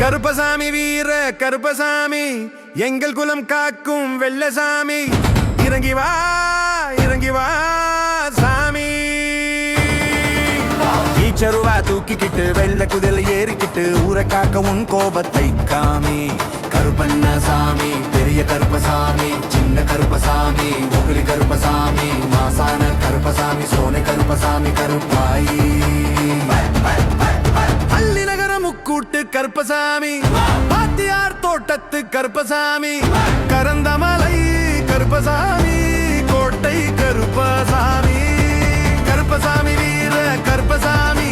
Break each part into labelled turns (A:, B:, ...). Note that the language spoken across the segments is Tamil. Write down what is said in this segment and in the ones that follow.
A: கருப்பசாமி வீர கருப்பசாமி எங்கள் குலம் காக்கும் வெள்ளசாமி இறங்கி வா இறங்கி வா சாமி. ஈச்சருவா தூக்கிக்கிட்டு வெள்ள குதிரை ஏறிக்கிட்டு ஊரை காக்க உன் கோபத்தை காமி. கருப்பண்ண சாமி பெரிய கருப்பசாமி சின்ன கருப்பசாமி உகுலி கருப்பசாமி மாசான கருப்பசாமி சோனை கருப்பசாமி கருப்பாயி. அள்ளி நகர முக்கூட்டு கருப்பசாமி பாத்தியார் தோட்டத்து கருப்பசாமி கரந்தமலை கருப்பசாமி கோட்டை கருப்பசாமி. கருப்பசாமி வீர கருப்பசாமி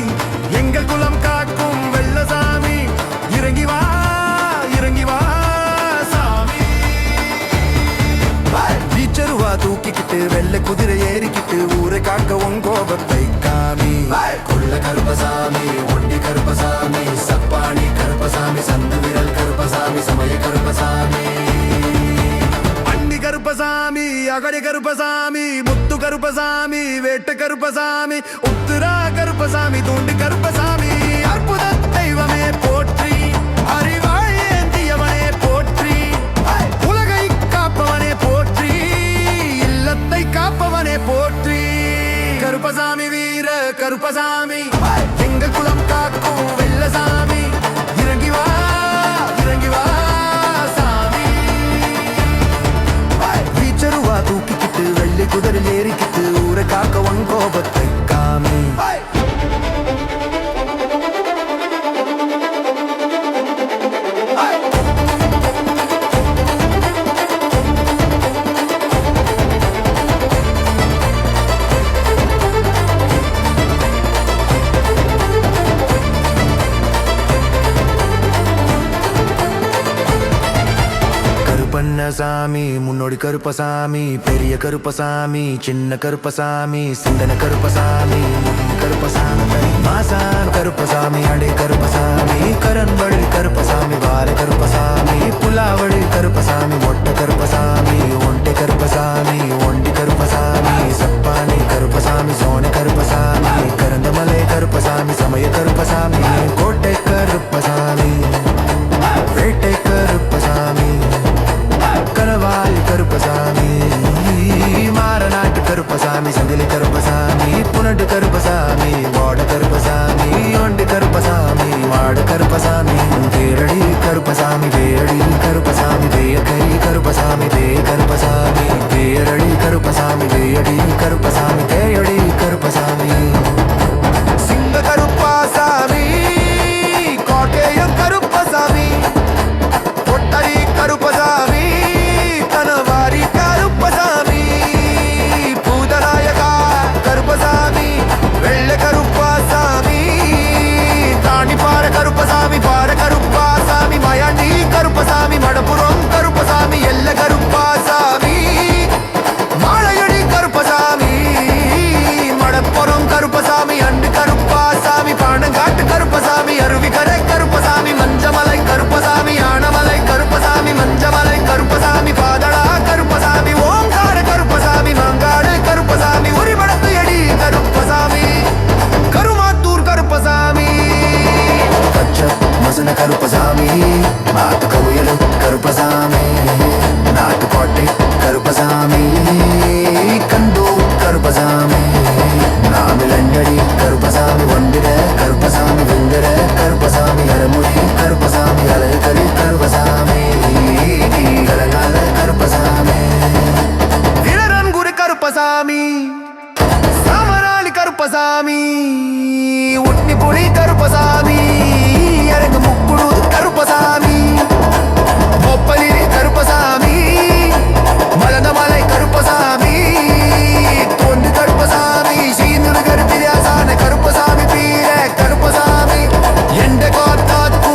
A: எங்கள் குலம் காக்கும் வெள்ளசாமி இறங்கி வா இறங்கி வா சாமி. ஈச்சருவா தூக்கிக்கிட்டு வெள்ள குதிரை ஏறிக்கிட்டு ஊரை காக்க உன் கோபத்தை காமி. கொள்ள கருப்பசாமி ஒண்டி கருப்பசாமி சப்பாணி கருப்பசாமி சந்து விரல் கருப்பசாமி சமய கருப்பசாமி. அண்டி கருப்பசாமி அகடி கருப்பசாமி முத்து கருப்பசாமி வேட்ட கருப்பசாமி உத்திரா கருப்பசாமி தூண்டி கருப்பசாமி. அற்புத தெய்வமே போற்றி அறிவாய் ஏந்தியவனே போற்றி உலகை காப்பவனே போற்றி இல்லத்தை காப்பவனே போற்றி. கருப்பசாமி வீர கருப்பசாமி எங்கள் குலம் காக்கும் வெள்ளசாமி இறங்கி வா இறங்கி வா சாமி. வீச்சருவா தூக்கிக்கிட்டு வெள்ளை குதிரையில் ஏறிக்கிட்டு ஊரை காக்க உன் கோபத்தை காமி. சாமி முன்னோடி கருப்பசாமி பெரிய கருப்பசாமி சின்ன கருப்பசாமி சிந்தன கருப்பசாமி கருப்பசாமி மாசான் கருப்பசாமி அடை கருப்பசாமி கரன்படி கருப்பசாமி வார கருப்பசாமி புலாவடி கருப்பசாமி மொட்டை கருப்பசாமி ஒண்டை கருப்பசாமி ஒண்டி கருப்பசாமி சப்பானி கருப்பசாமி சோனை கருப்பசாமி கரந்தமலை கருப்பசாமி சமய கருப்பசாமி கோட்டை கருப்பசாமி வேட்டை கருப்பசாமி கனவாய் கருப்பசாமி மாரநாட்டு கருப்பசாமி சங்கிலி கருப்பசாமி புனட்டு கருப்பசாமி வாட கருப்பசாமி ஒண்டி கருப்பசாமி வாட கருப்பசாமி தேரடி கருப்பசாமி வேடி கருப்பசாமி வேயக்கரி கருப்பசாமி வே கருப்பசாமி தேரடி கருப்பசாமி வேயடி கருப்பசாமி தேயடி கருப்பசாமி. சிங்க கருப்பசாமி கோட்டையம் கருப்பசாமி பொட்டரி கருப்பசாமி கனவாரி கருப்பசாமி பூதநாயகா கருப்பசாமி வெள்ள கருப்பசாமி தாண்டிப்பாற கருப்பசாமி பாற கருப்பசாமி மயாண்டி கருப்பசாமி மடப்புறம் கருப்பசாமி எல்ல கருப்பசாமி மாலையடி கருப்பசாமி மடப்புறம் கருப்பசாமி அண்டு கருப்பசாமி பாண்டங்காட்டு கருப்பசாமி அருவிக்கரை கருப்பசாமி மஞ்சமலை கருப்பசாமி ஆனமலை கருப்பசாமி மஞ்சமலை கருப்பசாமி பாதடா கருப்பசாமி ஓங்கார கருப்பசாமி மங்காடு கருப்பசாமி உரிபடத்து எடி கருப்பசாமி கருமாத்தூர் கருப்பசாமி கச்ச மசன கருப்பசாமி மாத்து கவுயலு கருப்பசாமி நாட்டுக்கோட்டை கருப்பசாமி கண்டூ கருப்பசாமி நாமிலண்டடி கருப்பசாமி ஒண்டிர கருப்பசாமி வெங்கர கருப்பசாமி அரமுடி கருப்பசாமி அழகரி கருப்பசாமி கலகால கருப்பசாமி திரன்குடி கருப்பசாமி சாமராளி கருப்பசாமி உட்னி புலி கருப்பசாமி அரங்கு முக்குடு கருப்பசாமி ஒப்பலிரி கருப்பசாமி மலந்தமலை கருப்பசாமி தொண்டு கருப்பசாமி சீனுடு கருப்பிரியாசான கருப்பசாமி பீர கருப்பசாமி எண்ட கோத்தாத்து